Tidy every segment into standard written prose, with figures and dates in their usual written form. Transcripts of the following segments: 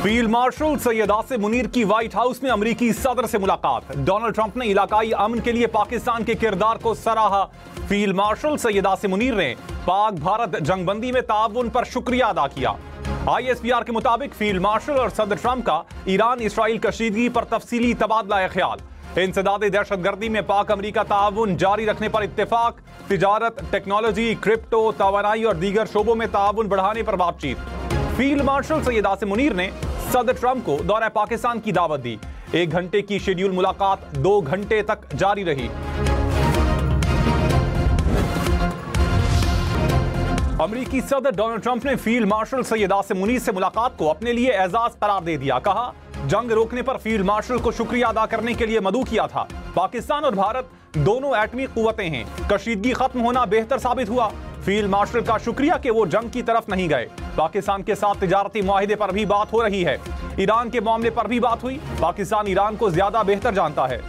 Field marshal Syed Asim Munir की white house में अमेरिकी सदर से मुलाकात। डोनाल्ड ट्रंप ने इलाकाई अमन के लिए पाकिस्तान के किरदार को सराहा। फील्ड मार्शल सैयद आसिम मुनीर ने पाक भारत जंगबंदी में ताउन पर शुक्रिया अदा किया। ISPR के मुताबिक फील्ड मार्शल और सदर ट्रंप का ईरान इसराइल कशीदगी पर तफसीली तबादला ख्याल। इंसदाद दहशतगर्दी में पाक अमेरिका ताउन जारी रखने पर इत्तेफाक। तिजारत, टेक्नोलॉजी, क्रिप्टो, तवानाई और दीगर शोबों में ताउन बढ़ाने पर बातचीत। फील्ड मार्शल सैयद आसिम मुनीर ने सदर ट्रंप को दौरा पाकिस्तान की दावत दी। 1 घंटे की शेड्यूल मुलाकात 2 घंटे तक जारी रही। अमेरिकी सदर डोनाल्ड ट्रंप ने फील्ड मार्शल सैयद आसिम मुनीर से मुलाकात को अपने लिए एजाज करार दे दिया। कहा, जंग रोकने पर फील्ड मार्शल को शुक्रिया अदा करने के लिए मदऊ किया था। पाकिस्तान और भारत दोनों एटमी कुव्वतें हैं। कशीदगी खत्म होना बेहतर साबित हुआ। फील्ड मार्शल का शुक्रिया कि वो जंग की तरफ नहीं गए। पाकिस्तान के साथ तिजारती मुआहिदे पर भी बात हो रही है। ईरान के मामले पर भी बात हुई। पाकिस्तान ईरान को ज्यादा बेहतर जानता है।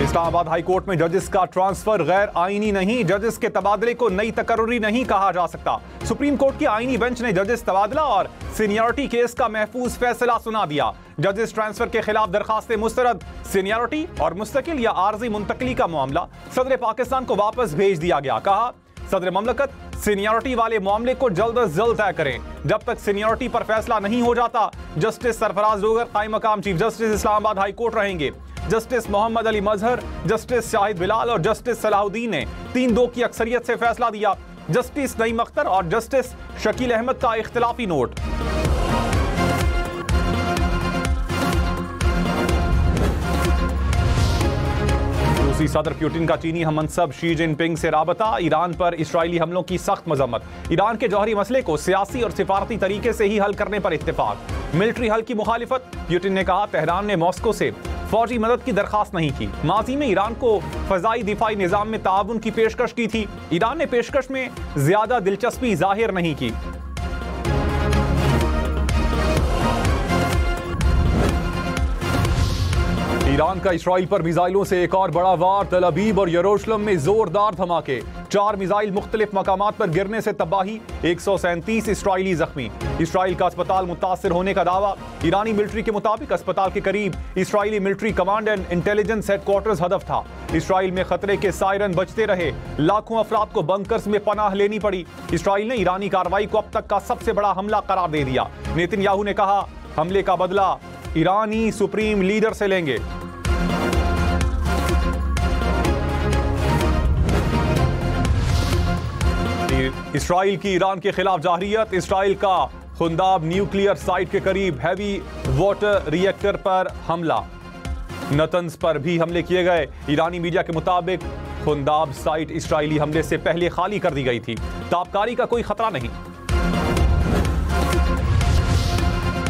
इस्लामाबाद हाई कोर्ट में जजेस का ट्रांसफर गैर आईनी नहीं। जजेस के तबादले को नई तकर्री नहीं कहा जा सकता। सुप्रीम कोर्ट की आईनी बेंच ने जजेस तबादला और सीनियरिटी केस का महफूज फैसला सुना दिया। जजेस ट्रांसफर के खिलाफ दरखास्तें मुस्तरद। सीनियरिटी और मुस्तकिल या आर्जी मुंतकली का मामला सदर पाकिस्तान को वापस भेज दिया गया। कहा, सदर ममलकत सीनियरिटी वाले मामले को जल्द अज जल्द तय करें। जब तक सीनियरिटी पर फैसला नहीं हो जाता, जस्टिस सरफराज डोगर कायम मकाम chief justice Islamabad high court रहेंगे। जस्टिस मोहम्मद अली मजहर, जस्टिस शाहिद बिलाल और जस्टिस सलाहुद्दीन ने 3-2 की अक्सरियत से फैसला दिया। जस्टिस नईम अख्तर और जस्टिस शकील अहमद का इख्तिलाफी नोट। रूसी सदर पुतिन का चीनी हममनसब शी जिनपिंग से राबता। ईरान पर इसराइली हमलों की सख्त मजम्मत। ईरान के जौहरी मसले को सियासी और सिफारती तरीके से ही हल करने पर इत्तेफाक। मिलिट्री हल की मुखालिफत। पुतिन ने कहा, तेहरान ने मॉस्को से फौजी मदद की दरखास्त नहीं की। माजी में ईरान को फजाई दिफाई निजाम में ताउन की पेशकश की थी। ईरान ने पेशकश में ज्यादा दिलचस्पी जाहिर नहीं की। ईरान का इसराइल पर मिसाइलों से एक और बड़ा वार। तल अबीब और यरूशलेम में जोरदार धमाके। 4 मिसाइल मुख्तलिफ मकामात पर गिरने से तबाही। 137 इसराइली जख्मी। इसराइल का अस्पताल मुतासिर होने का दावा। ईरानी मिलिट्री के मुताबिक अस्पताल के करीब इसराइली military command and intelligence headquarters हदफ था। इसराइल में खतरे के सायरन बजते रहे। लाखों अफराद को बंकर्स में पनाह लेनी पड़ी। इसराइल ने ईरानी कार्रवाई को अब तक का सबसे बड़ा हमला करार दे दिया। नेतन्याहू ने कहा, हमले का बदला ईरानी सुप्रीम लीडर से लेंगे। इसराइल की ईरान के खिलाफ जाहरियत। इसराइल का खुंदाब न्यूक्लियर साइट के करीब हैवी वाटर रिएक्टर पर हमला। नतंज पर भी हमले किए गए। ईरानी मीडिया के मुताबिक खुंदाब साइट इसराइली हमले से पहले खाली कर दी गई थी। ताबकारी का कोई खतरा नहीं।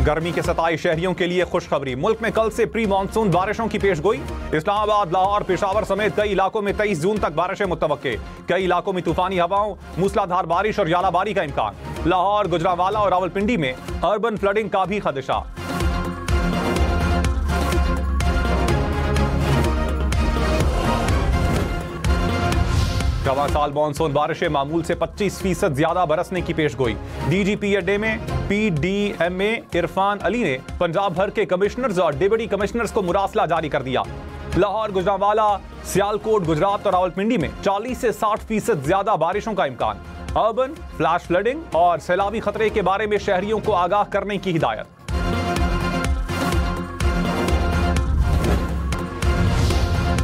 गर्मी के सताए शहरियों के लिए खुशखबरी। मुल्क में कल से प्री मानसून बारिशों की पेशगोई। इस्लामाबाद, लाहौर, पेशावर समेत कई इलाकों में 23 जून तक बारिशें मुतवक्के। कई इलाकों में तूफानी हवाओं, मूसलाधार बारिश और यालाबारी का इम्कान। लाहौर, गुजरांवाला और रावलपिंडी में अर्बन फ्लडिंग का भी खदशा। रवां साल मानसून बारिशें मामूल से 25% ज्यादा बरसने की पेशगोई। DGPA में PDMA इरफान अली ने पंजाब भर के कमिश्नर्स और डिप्टी कमिश्नर्स को मुरासला जारी कर दिया। लाहौर, गुजरांवाला, सियालकोट, गुजरात और रावलपिंडी में 40 से 60% ज्यादा बारिशों का इम्कान। अर्बन फ्लैश फ्लडिंग और सैलाबी खतरे के बारे में शहरियों को आगाह करने की हिदायत।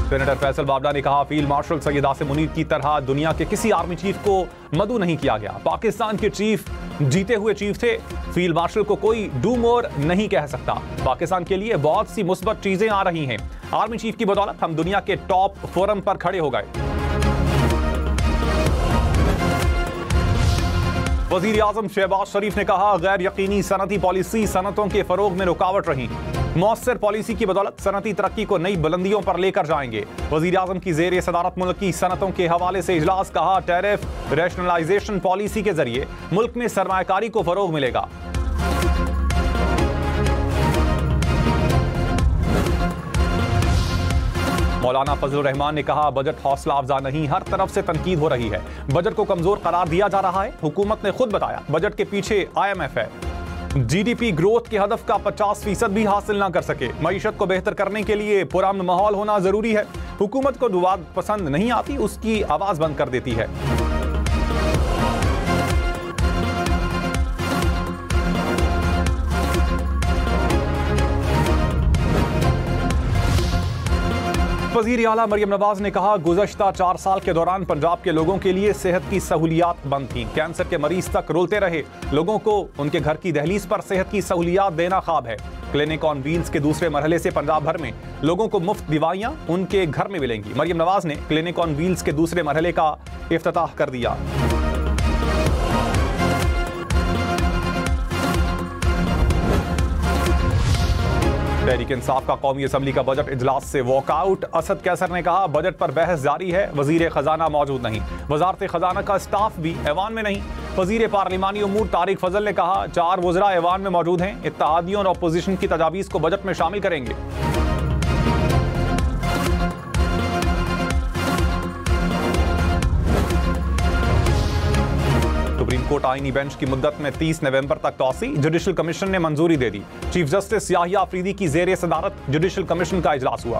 सेनेटर फैसल बाबला ने कहा, फील्ड मार्शल सैयद आसिम मुनीर की तरह दुनिया के किसी आर्मी चीफ को मदऊ नहीं किया गया। पाकिस्तान के चीफ जीते हुए चीफ थे। फील्ड मार्शल को कोई डू मोर नहीं कह सकता। पाकिस्तान के लिए बहुत सी मुस्बत चीजें आ रही हैं। आर्मी चीफ की बदौलत हम दुनिया के टॉप फोरम पर खड़े हो गए। वजीर आजम शहबाज शरीफ ने कहा, गैर यकीनी सनती पॉलिसी सनतों के फरोग में रुकावट रही। मौसर पॉलिसी की बदौलत सनती तरक्की को नई बुलंदियों पर लेकर जाएंगे। वजीर आजम की जेर सदारत मुल्क की सनतों के हवाले से इजलास। कहा, टैरिफ रैशनलाइजेशन पॉलिसी के जरिए मुल्क में सरमायाकारी को फरोग मिलेगा। मौलाना फजलुर रहमान ने कहा, बजट हौसला अफजा नहीं, हर तरफ से तनकीद हो रही है, बजट को कमजोर करार दिया जा रहा है। हुकूमत ने खुद बताया बजट के पीछे IMF है। GDP ग्रोथ के हदफ का 50% भी हासिल ना कर सके। मईशत को बेहतर करने के लिए पुरअमन माहौल होना जरूरी है। हुकूमत को विवाद पसंद नहीं आती, उसकी आवाज बंद कर देती है। वज़ीर आला मरियम नवाज ने कहा, गुज़श्ता 4 साल के दौरान पंजाब के लोगों के लिए सेहत की सहूलियात बंद थी। कैंसर के मरीज तक रुलते रहे। लोगों को उनके घर की दहलीज पर सेहत की सहूलियात देना ख्वाब है। क्लिनिक ऑन व्हील्स के दूसरे मरहले से पंजाब भर में लोगों को मुफ्त दवाइयां उनके घर में मिलेंगी। मरियम नवाज ने क्लिनिक ऑन व्हील्स के दूसरे मरहले का इफ्तिताह कर दिया। तहरीक इंसाफ का कौमी असम्बली का बजट इजलास से वॉकआउट। असद कैसर ने कहा, बजट पर बहस जारी है, वजीर खजाना मौजूद नहीं। वजारत खजाना का स्टाफ भी ऐवान में नहीं। वजीर पार्लिमानी उमूर तारिक फजल ने कहा, 4 वज़रा ऐवान में मौजूद हैं, इत्तेहादियों और अपोजिशन की तजावीज़ को बजट में शामिल करेंगे। सुप्रीम कोर्ट आईनी बेंच की मुद्दत में 30 नवंबर तक तौसी। जुडिशल कमीशन ने मंजूरी दे दी। चीफ जस्टिस याहिया अफरीदी की जेर सदारत जुडिशल कमीशन का इजलास हुआ।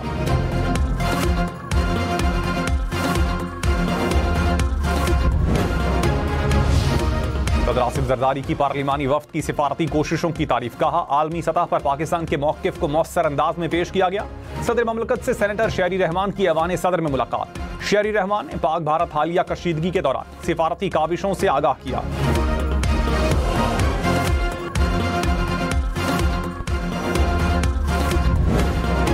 सदर आसिफ जरदारी की पार्लिमानी वफ्द की सिफारती कोशिशों की तारीफ। कहा, आलमी सतह पर पाकिस्तान के मौक़िफ़ को मौसर अंदाज में पेश किया गया। सदर ममलकत से सेनेटर शहरी रहमान की ऐवान सदर में मुलाकात। शहरी रहमान ने पाक भारत हालिया कशीदगी के दौरान सिफारती काविशों से आगाह किया।